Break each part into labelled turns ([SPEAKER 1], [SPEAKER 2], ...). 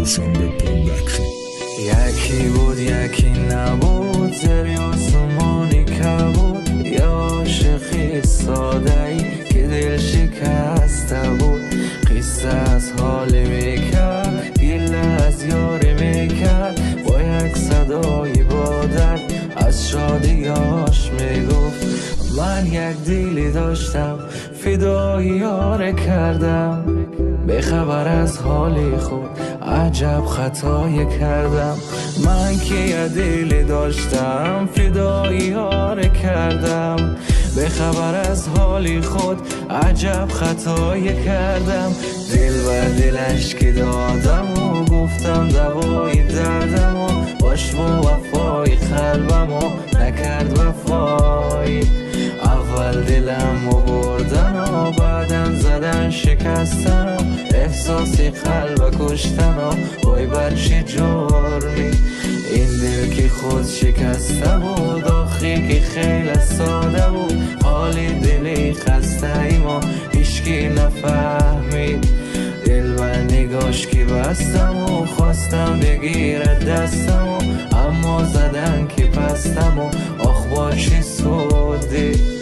[SPEAKER 1] دوشنبه پروداکشن.
[SPEAKER 2] یکی بود یکی نبود، زری آسمانی کبود، یه عاشقی ساده‌ای که دل شکسته بود. قصه از حال میکرد، گله از یاری میکرد، با یک صدای بادر از شادیاش میگفت من یک دیلی داشتم فدای یار کردم. به خبر از حالی خود عجب خطایی کردم. من که یه دیلی داشتم فدای یار کردم. به خبر از حالی خود عجب خطایی کردم. دل و دلش که دادم و گفتم دوای دردم و باش با وفای قلبم و نکرد وفای. اول دلم و بردن و بعدم زدن شکستن و احساسی قلب کشتن و وای بر چه جرمی. این دل که خود شکسته بود، آخی که خیلی ساده بود، حالی دلی خسته ای ما هیچکی نفهمید. دل و نگاش که بستم و خواستم بگیرد دستم و اما زدن که پستم و آخ با چه سودی.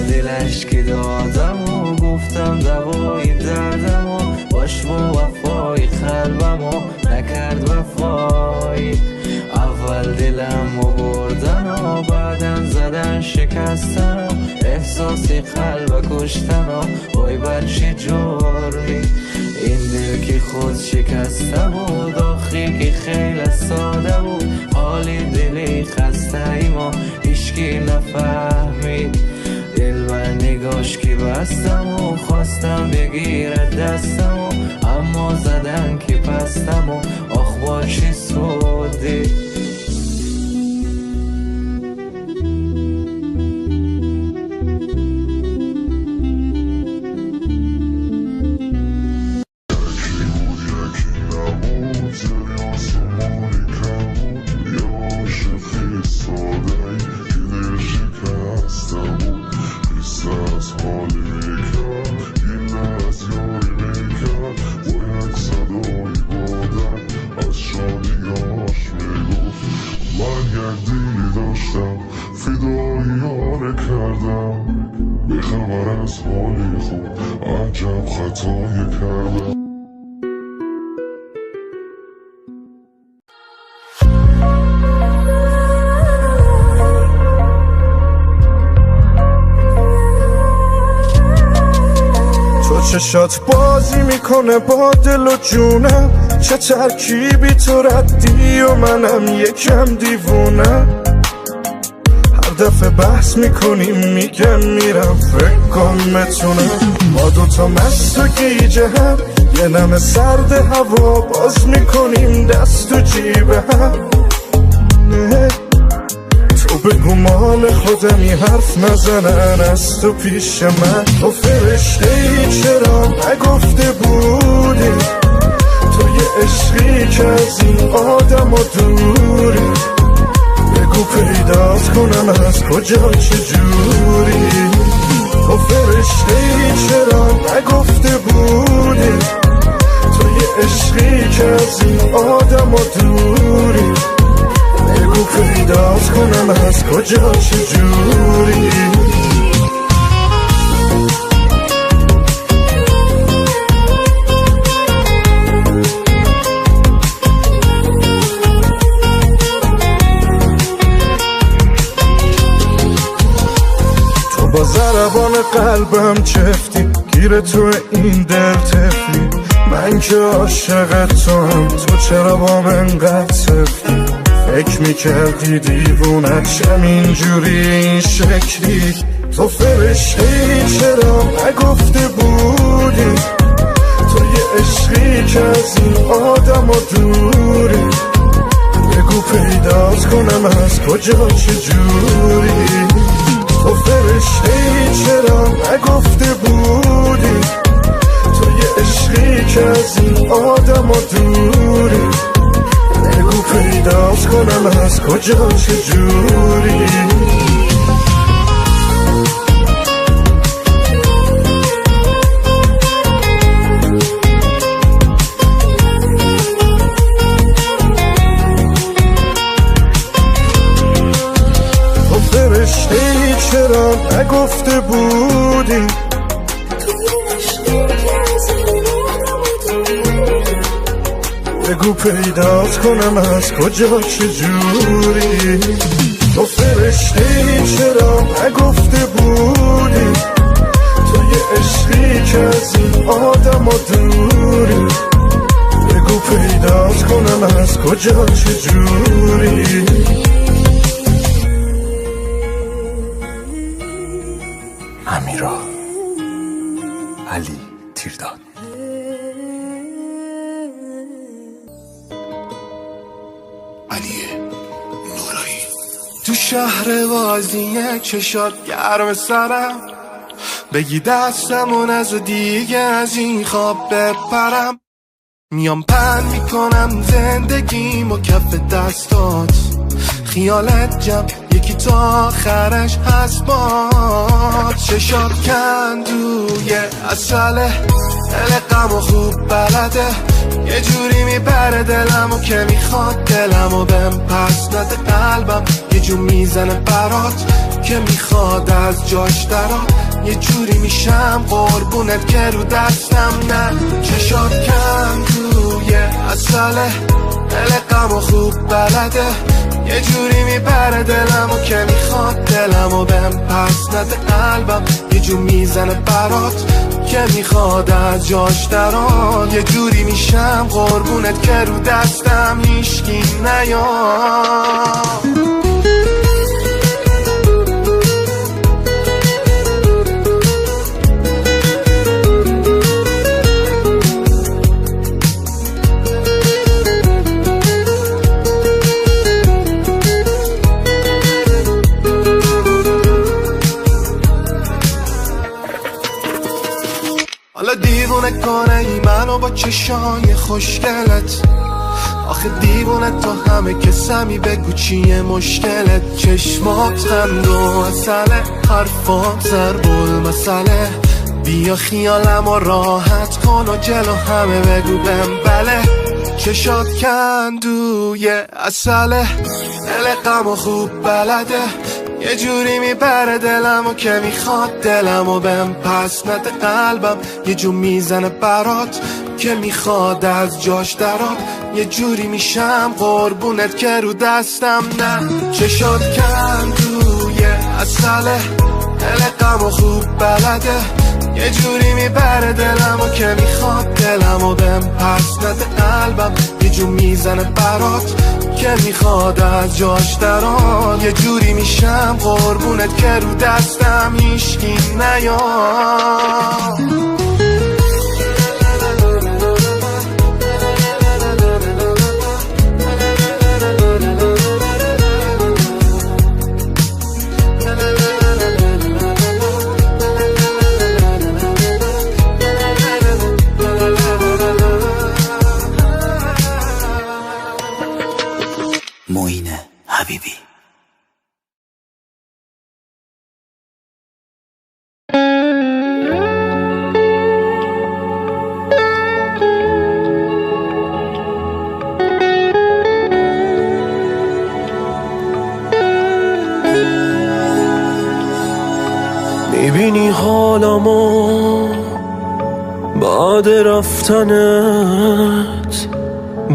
[SPEAKER 2] دلش که دادم و گفتم دوای دردم و باش با وفای قلبم و نکرد وفای. اول دلم و بردن و بعدم زدن شکستن و احساسی قلب کشتن و وای بر چه جرمی. این دل که خود شکسته بود، آخی که خیلی ساده بود، حالی دلی خسته ای ما هیچکی نفهمید. دل و نگاش که بستم و خواستم بگیرد دستم و اما زدن که پستم و آخ با چه سودی.
[SPEAKER 1] فدای یار کردم. به خبر از حالی خود عجب خطایی کردم.
[SPEAKER 3] چشات بازی میکنه با دل و جونم، چه ترکیبی تو ردی و منم یکم دیوونه. هر دفعه بحث میکنیم میگم میرم فکر کن بتونم. ما دوتا مست و گیجه هم، یه نم سرد هوا باز میکنیم دست و جیب هم. تو بگو مال خودمی حرف نزنن از تو پیش من. تو فرشته ای چرا نگفته بودی، تو یه عشقی که از این آدم و دوری. بگو پیدات کنم از کجا چجوری. تو فرشته ای چرا نگفته بودی، تو یه عشقی که از این آدم و دوری. بگو پیدات کنم از کجا چجوری. تو با ضربان قلبم چفتی، گیر تو این دل تفلی. من که عاشق تو هم، تو چرا با من انقدر سفتی. فکر میکردی دیوونت شم اینجوری این شکلی تو فرشته‌ای چرا نگفته بودی تو یه عشقی که از این آدم و دوری بگو پیدات کنم از کجا چجوری تو فرشته‌ای چرا نگفته بودی تو یه عشقی که از این آدم و دوری بگو پیدات کنم از کجا چجوری فرشته‌ای چرا نگفته بودی بگو پیدات کنم از کجا چجوری تو فرشته‌ای چرا نگفته بودی تو یه عشقی که از این آدم و دوری بگو پیدات کنم از کجا چجوری
[SPEAKER 4] امیرا علی تیرداد
[SPEAKER 5] علی نورایی تو شهر بازیه چشات گرم سرم بگی دستمون از دیگه از این خواب بپرم میام پن میکنم زندگیم و کف دستات خیالت جمع یکی تا آخرش هست باد چشات کندوی اصله دل غم و خوب بلده یه جوری میبره دلمو که میخواد دلمو بهم پس نده قلبم یه جو میزنه برات که میخواد از جاش درات یه جوری میشم قربونت که رو دستم نه چشات کندوی اصله دل غم و خوب بلده یه جوری میبره دلمو که میخواد دلمو بهم پس نده قلبم یه جو میزنه برات که میخواد از جاش درات یه جوری میشم قربونت که رو دستم هیچکی نیاد حالا دیوونه کنه ای منو با چشای خوشگلت آخه دیوونه تو همه کسمی بگو چیه مشکلت چشمات خند و اصله حرفات ضرب المثله بیا خیالم و راحت کن و جلو همه بگو بهم بله چشات کندوی اصله دل غم و خوب بلده یه جوری میبره دلمو که میخواد دلمو بهم پس نده قلبم یه جو میزنه برات که میخواد از جاش درات یه جوری میشم قربونت که رو دستم نه چشات کندوی اصله دل غم و خوب بلده یه جوری میبره دلمو که میخواد دلمو بهم پس نده قلبم یه جو میزنه برات که میخواد از جاش درات یه جوری میشم قربونت که رو دستم هیچکی نیاد
[SPEAKER 4] معین حبیبی
[SPEAKER 6] میبینی حالمو بعد رفتنت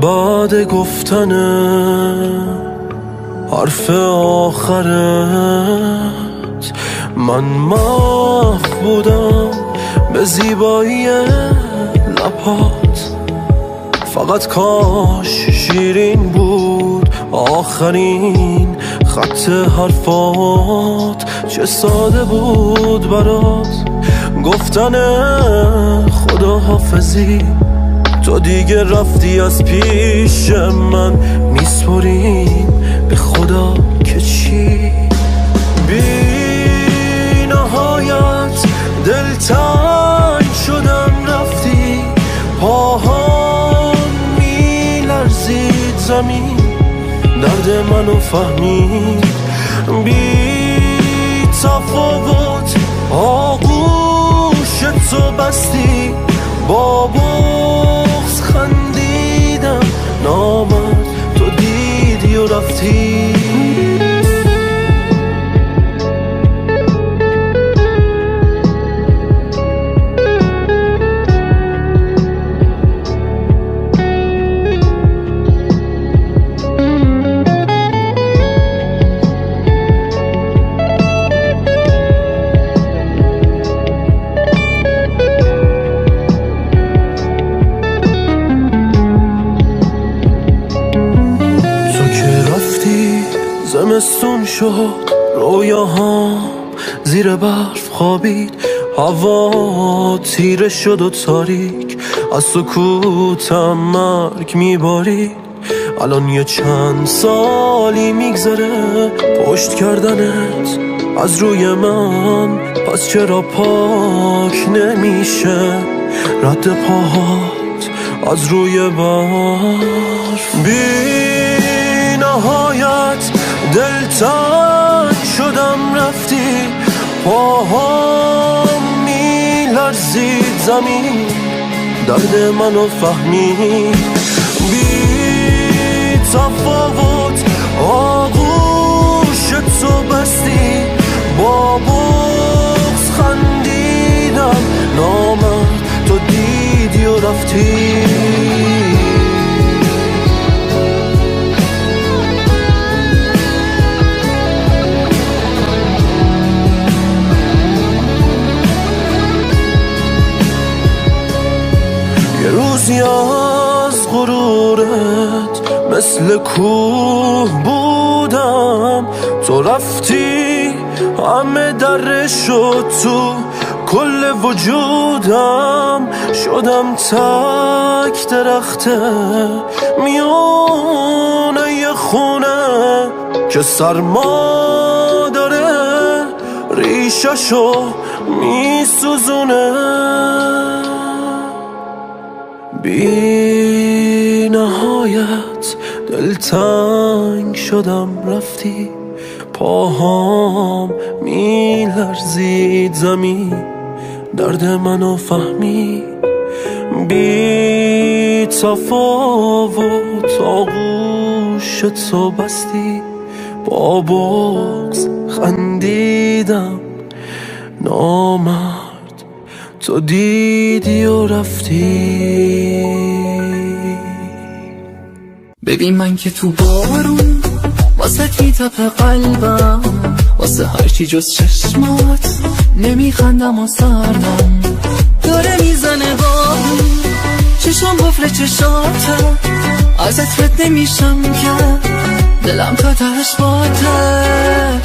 [SPEAKER 6] بعد گفتنت حرف آخرت من محو بودم به زیبایی لبات فقط کاش شیرین بود آخرین خط حرفات چه ساده بود برات گفتن خدا حافظی. تو دیگه رفتی از پیش من، میسپریم به خدا که چی. بی نهایت دلتنگ شدم رفتی، پاهام میلرزید زمین، درد منو فهمید. بی تفاوت آغوش تو بستی، با بغض خندیدم نامرد تو دیدی و رفتی. زمستون شد رویاهام زیر برف خوابید، هوا تیره شد و تاریک، از سکوتم مرگ میبارید. الان یه چند سالی میگذره پشت کردنت از روی من، پس چرا پاک نمیشه رد پاهات از روی برف؟ بی نهایت دلتنگ شدم رفتی، پاهام میلرزید زمین، درد منو فهمید. بی تفاوت آغوش تو بستی، با بغض خندیدم نامرد تو دیدی و رفتی. روزی از غرورت مثل کوه بودم، تو رفتی همه دره شد تو کل وجودم، شدم تک درخته میونه یه خونه که سرما داره ریششو میسوزونه. بی نهایت دلتنگ شدم رفتی، پاهام میلرزید زمین، درد منو فهمید. بی تفاوت آغوش تو بستی، با بغض خندیدم نامرد تو دیدی و رفتی.
[SPEAKER 2] ببین من که تو بارون واسه تیتپ قلبم، واسه هرچی جز چشمات نمیخندم و سردم داره میزنه بارون، چشم بفر چشاته ازت رد نمیشم که دلم تا تهش باته.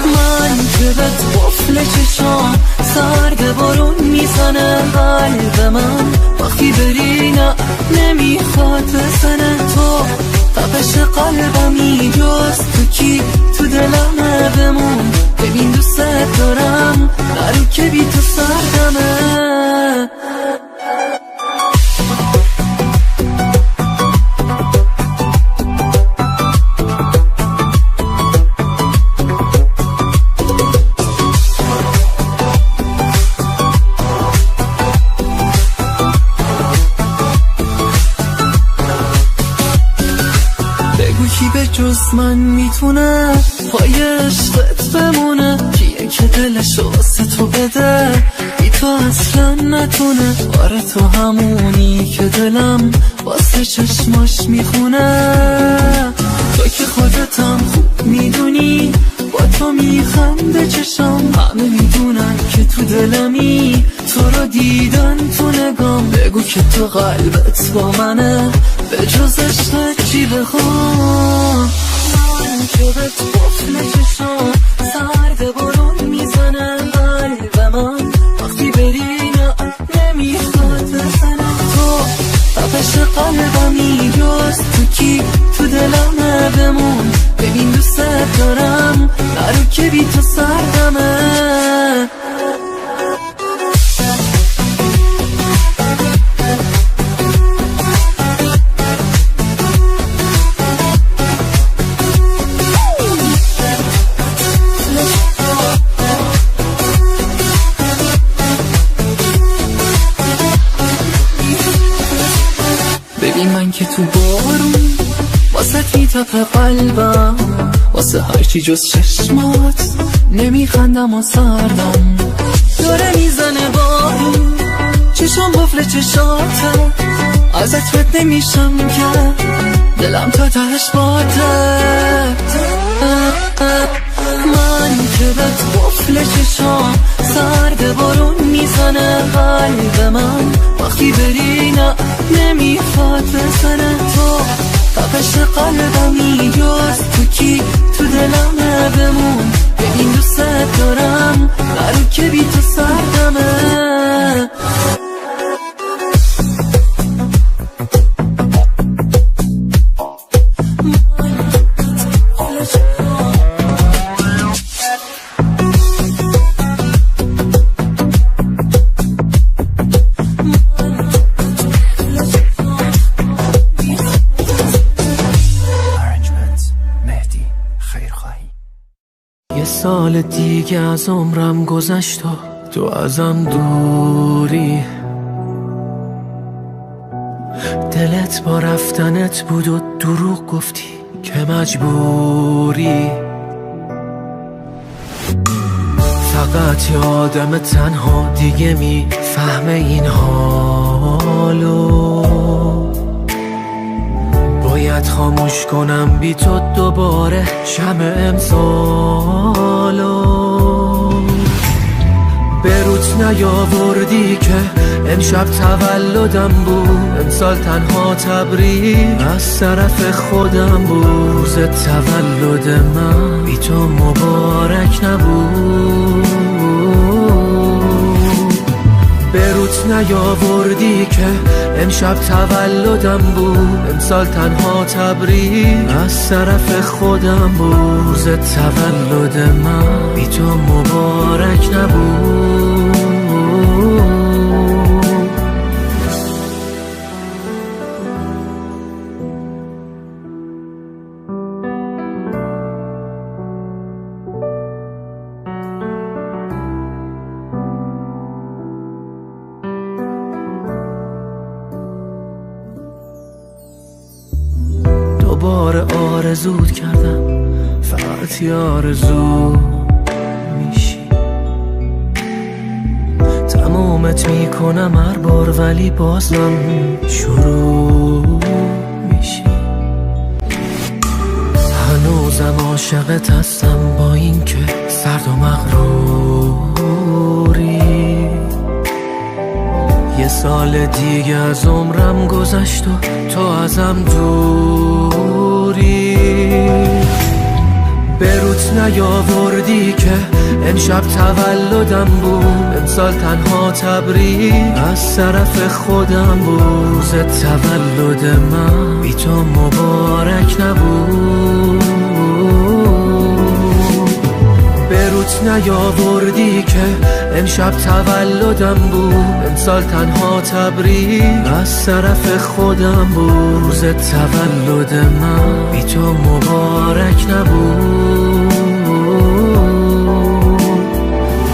[SPEAKER 2] من که بهت بفل چشام سرد بارون میزنه قلب من، وقتی بری نه نمیخواد بزنه. تو تپش قلبمی جز تو کی تو دلمه بمون، ببین دوست دارم نرو که بی تو سردمه. جز من میتونه پای عشقت بمونه، کیه که دلشو واسه تو بده بی تو اصلا نتونه. آره تو همونی که دلم واسه چشماش میخونه، تو که خودتم خوب میدونی با تو میخنده چشم، همه میدونن که تو دلمی تو رو دیدن تو نگام، بگو که تو قلبت با منه، به جز عشق چی بخوام. من که به قفل چشام سرد بارون میزنه قلب من، وقتی بری نه نمیخواد بزنه. تو تپش قلبمی جز تو کی تو دلم بمون، ببین دوست دارم نرو که بی تو سردمه. ببین من که تو بارون واسه میتپه قلبم، واسه هرچی جز چشمات نمیخندم و سردم. داره میزنه بارون چشم بفل چشاته، ازت رد نمیشم که دلم تا تهش باته. من که بهت بفل چشم سرد بارون میزنه قلب من، وقتی بری نه نمیخواد بزنه. تو تپش قلبمی جز تو کی تو دلم بمون، ببین دوست دارم نرو که بی تو سردمه.
[SPEAKER 6] یه سال دیگه از عمرم گذشت و تو ازم دوری، دلت با رفتنت بود و دروغ گفتی که مجبوری. فقط یه آدم تنها دیگه میفهمه این حالو، باید خاموش کنم بی تو دوباره شمع امسالو. به روت نیاوردی که امشب تولدم بود، امسال تنها تبریک از طرف خودم بود. روز تولد من بی تو مبارک نبود. به روت نیاوردی که امشب تولدم بود، امسال تنها تبریک از طرف خودم بود. روز تولد من بی تو مبارک نبود. دوباره آرزوت کردم، فقط یه آرزو میشی. تمومت میکنم هر بار ولی بازم شروع میشی. هنوزم عاشقت هستم با این که سرد و مغروری. یه سال دیگه از عمرم گذشت و تو ازم دوری. به روت نیاوردی که امشب تولدم بود، امسال تنها تبریک از طرف خودم بود. روز تولد من بی تو مبارک نبود. به روت نیاوردی که امشب تولدم بود، امسال تنها تبریک از طرف خودم بود. روز تولد من بی تو مبارک نبود.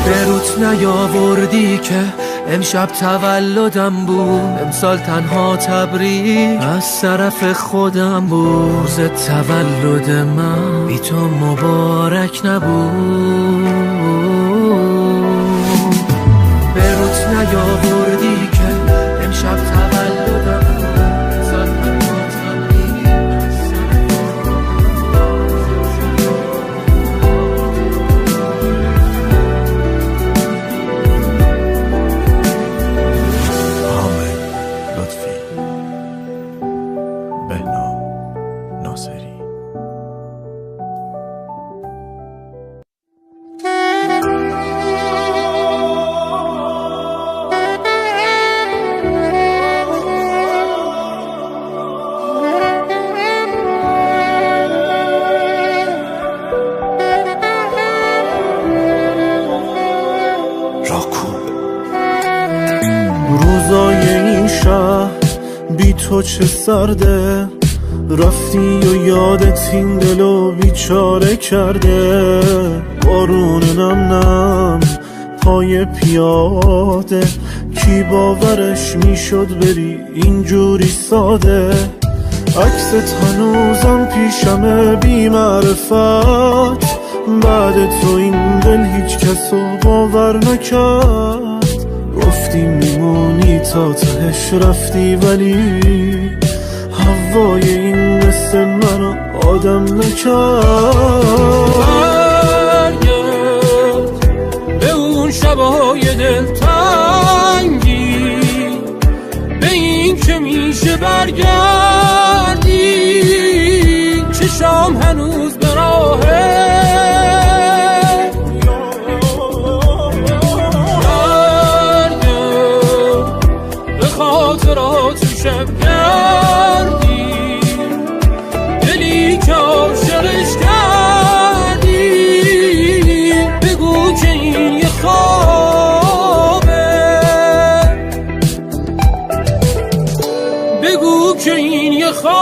[SPEAKER 6] به روت نیاوردی که امشب تولدم بود، امسال تنها تبریک از طرف خودم بود. روز تولد من بی تو مبارک نبود. به روت نیاوردی که امشب تولدم بود، امسال تنها تبریک از طرف.
[SPEAKER 3] چه سرده، رفتی و یادت این دلو بیچاره کرده. بارون نم نم پای پیاده، کی باورش میشد بری اینجوری ساده. عکست هنوزم پیشمه بی معرفت، بعد تو این دل هیچ کسو باور نکرد. گفتی میمونی تا تهش رفتی، ولی هوای این مثل منو آدم نکرد.
[SPEAKER 7] برگرد به اون شبای دلتنگی، به این که میشه برگردی. چشام هنوز به راهه، برگرد به خاطرات شب گردی. دلی که عاشقش کردی، بگو که این یه خوابه، بگو که این یه خوابه.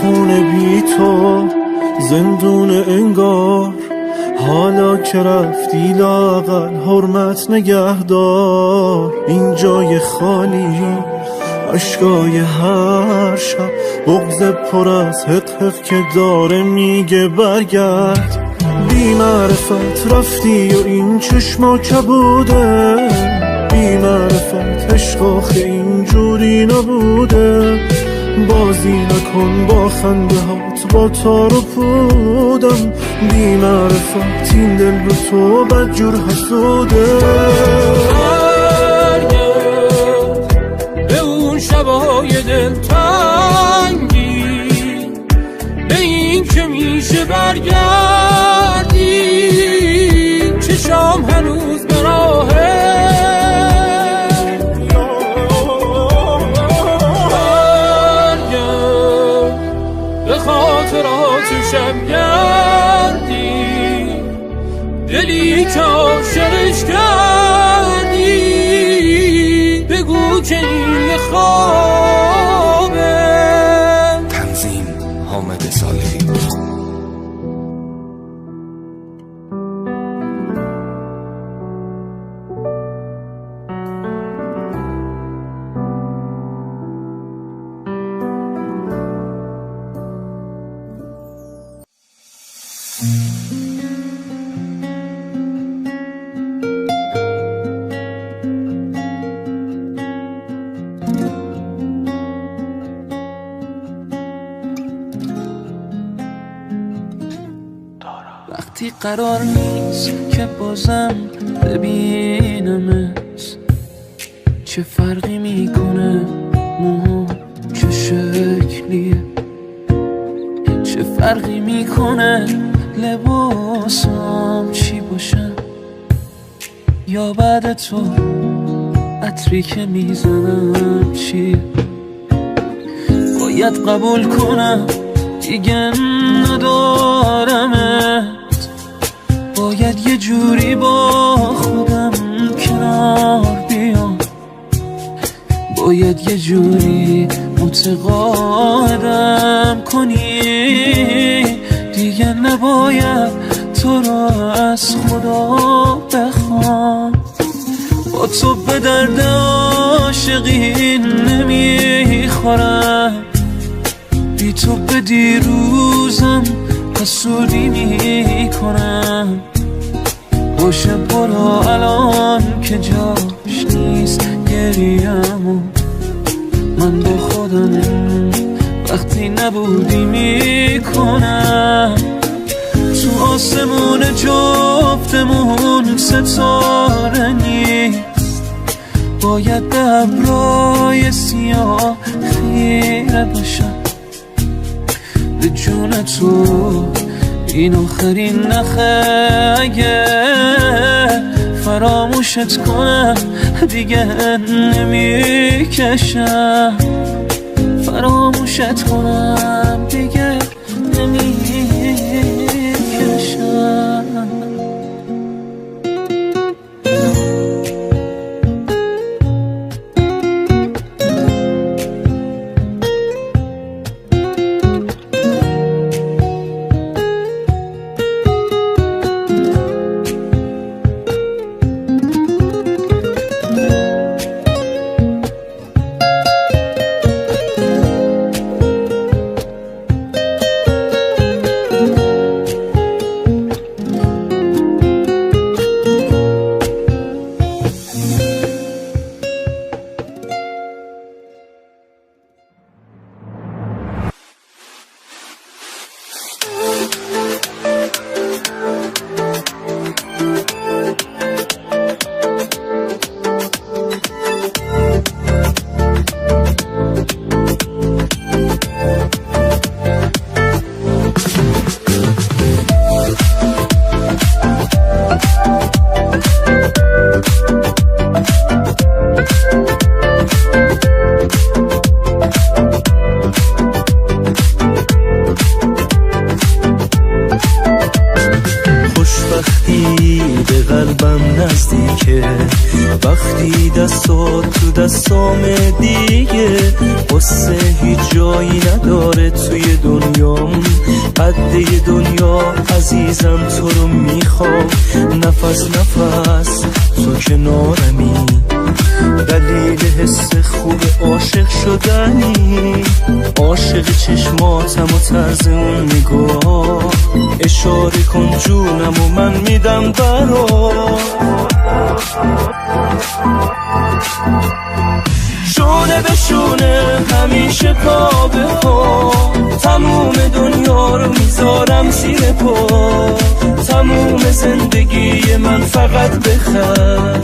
[SPEAKER 3] خونه بی تو زندون انگار، حالا که رفتی لااقل حرمت نگهدار. این جای خالی اشکای هر شب، بغض پر از حق که داره میگه برگرد. بی معرفت رفتی و این چشما کبوده، بی معرفت عشق آخه اینجوری نبوده. بازی نکن با خنده هات با تار و پودم، بی معرفت این دل رو تو بدجور حسوده.
[SPEAKER 7] برگرد به اون شبای دلتنگی، به این که میشه برگردی. چشام هنوز به راهه، شب گردی. دلی که عاشقش کردی، بگو که این یه خوابه.
[SPEAKER 4] تنظیم حامد صالحی.
[SPEAKER 2] وقتی قرار نیست که بازم ببینمت، چه فرقی میکنه موها چه شکلیه، چه فرقی میکنه لباسم چی باشه، یا بعد تو عطری که میزنم چی. باید قبول کنم دیگه ندارمت، باید یه جوری با خودم کنار بیام، باید یه جوری متقاعدم کنی. دیگه نباید تو رو از خدا بخوام، با تو به درد عاشقی نمیخورم، بی تو به دیروزم حسودی میکنم. باشه برو الان که جاش نیست گریه‌مو، من با خودم وقتی نبودی میکنم.
[SPEAKER 6] آسمون جفتمون ستاره نیست، باید به ابرای سیاه خیره باشم به جون تو. این آخرین نخه اگه فراموشت کنم دیگه نمیکشم، فراموشت کنم دیگه نمیکشم. خوشبختی به قلبم نزدیکه وقتی دستات تو دستام دیگه، قصه هیچ جایی نداره توی دنیام، قده دنیا عزیزم تو رو میخوام، نفس نفس تو کنارمی، دلیل حس خوب عاشق شدنی، عاشق چشماتم و طرز اون نگاه، اشاره کن جونم و من میدم برات، شونه به شونه همیشه پا به پا، تموم دنیا رو میذارم زیر پا، تموم زندگی من فقط بخند،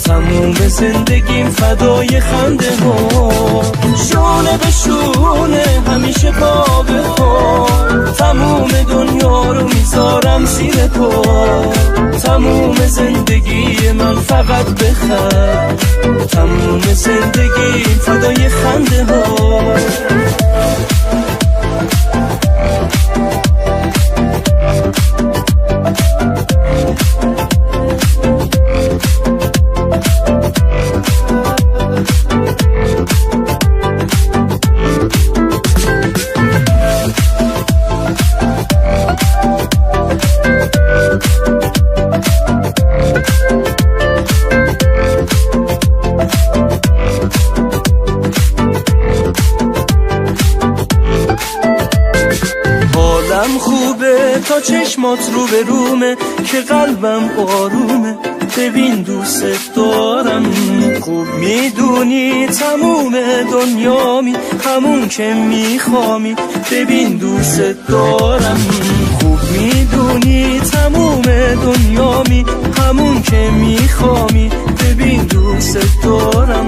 [SPEAKER 6] تموم زندگیم فدای خنده ها، شونه به شونه همیشه پا به پا، تموم دنیا رو میذارم زیر پا، تموم زندگی من فقط بخند، تموم زندگیم فدای خنده ها. تا چشمات رو به رومه که قلبم آرومه، ببین دوست دارم، خوب میدونی تموم دنیامی، همون که میخوامی، ببین دوست دارم، خوب میدونی تموم دنیامی، همون که میخوامی، ببین دوست دارم،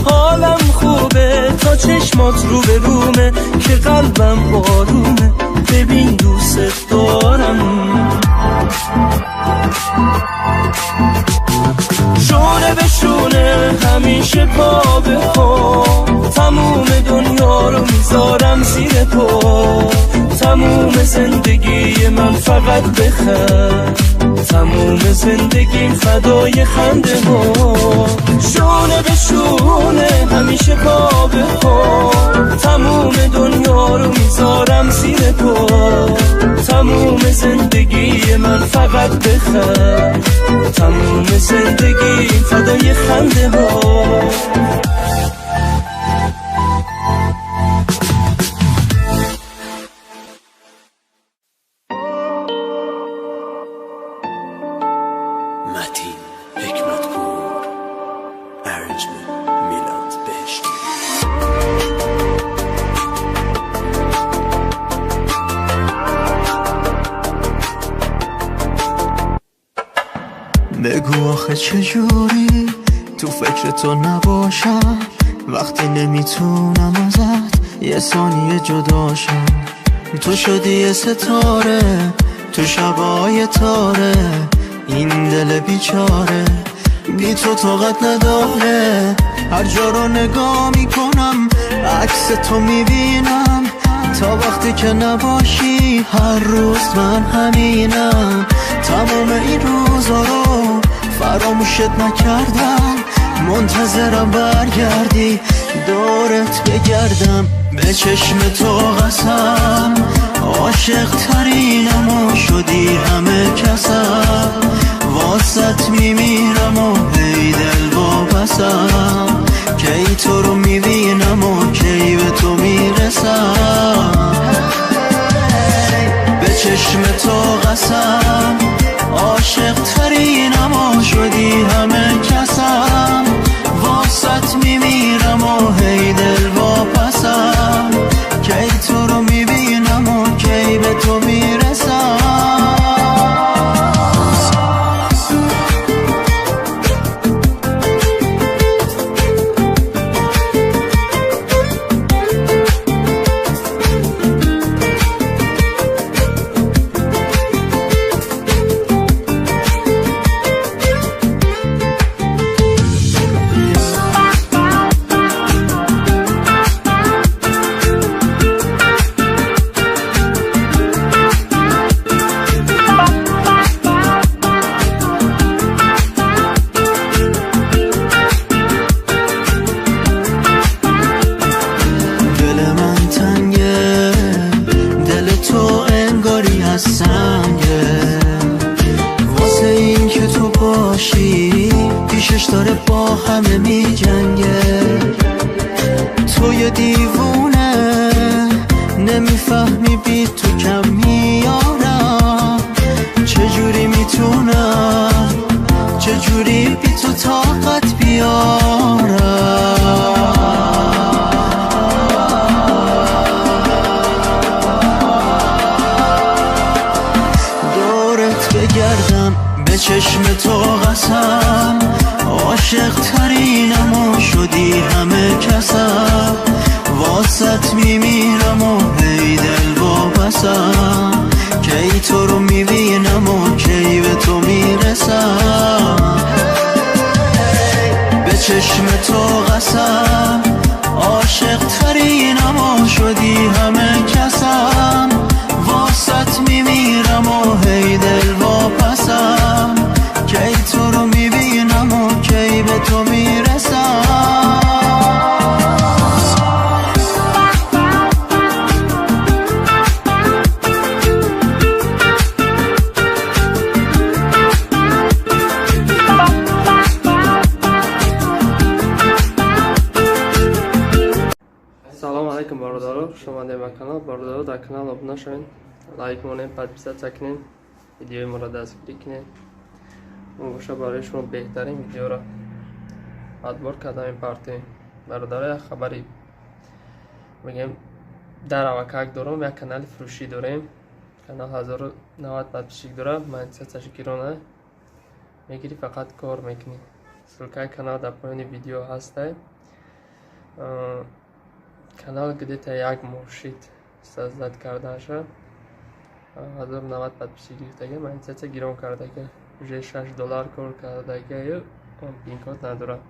[SPEAKER 6] حالم خوبه تا چشمات رو به رومه که قلبم آرومه، ببین دوست دارم، شونه به شونه همیشه پا به پا، تموم دنیا رو میذارم زیر پا، تموم زندگی من فقط بخند، تموم زندگیم فدای خنده ها، شونه به شونه همیشه پا به پا، تموم دنیا رو میذارم زیر پا، تموم زندگی من فقط بخند، تموم زندگیم فدای خنده ها.
[SPEAKER 2] آخه چجوری تو فکر تو نباشم وقتی نمیتونم ازت یه ثانیه جداشم. تو شدی یه ستاره تو شبای تاره، این دل بیچاره بی تو طاقت نداره. هر جا رو نگاه میکنم عکس تو میبینم، تا وقتی که نباشی هر روز من همینم. تمام این روزا رو فراموشت نکردم، منتظرم برگردی دورت بگردم. به چشم تو قسم عاشق ترینم و شدی همه کسم، واسط میمیرم و هی دل واپسم. کی تو رو میبینم و کی به تو میرسم. به چشم تو قسم عاشق ترینم و شدی همه کسم، واسط میمیرم و هی دل واپسم. کی تو رو میبینم و کی به تو میرسم. واسه این که تو باشی پیشش داره با همه می جنگه. تو یه دیوونه نمیفهمی بی تو کم میارم. چجوری میتونم چجوری بی تو طاقت بیارم. بگردم به چشم تو قسم عاشق ترینم و شدی همه کسم، واسط میمیرم و هی دل واپسم. کی تو رو میبینم و کی به تو میرسم. به چشم تو قسم عاشق ترینم و شدی همه کسم، واسط میمیرم و هی دل واپسم. کی تو رو میبینم و کی به تو میرسم.
[SPEAKER 8] Салом алейкум бародаро, хуш омадед ба канал. Бародаро дар канал обуна шавед, лайк монед, подписатсия кунед, видеои моро дастгирӣ кунед. Мугоша барои шумо беҳтарин видеоро адбор карда мепартоем. Бародаро як хабари мегӯем дар авакак дорам, як канали фурӯшӣ дорем. Канал 1090 подписчик дорад, монетизатсияш гирона мегирӣ, фақат кор мекунӣ. Ссилкаи канал дар поёни видео ҳастай. Канал где-то як моҳ шид создат кардаша, 1090 подписчик гирифтага, монетизатсия гирон кардага, уже $6 кор кардага, он пин-код надорад.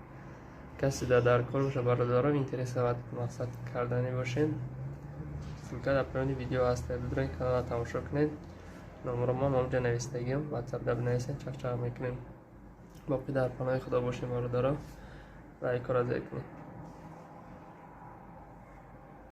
[SPEAKER 8] касе дар кор боша, бародарон интересоват мақсад кардани бошен, ссилка дар поёни видео ҳаст. бибироед каналро тамошо кунед. номеро ман онҷа навистагиам, ватсапда бинависед, чақчақ мекунем. боқӣ дар паноҳи худо бошем бародаро. лайкро зер кунед.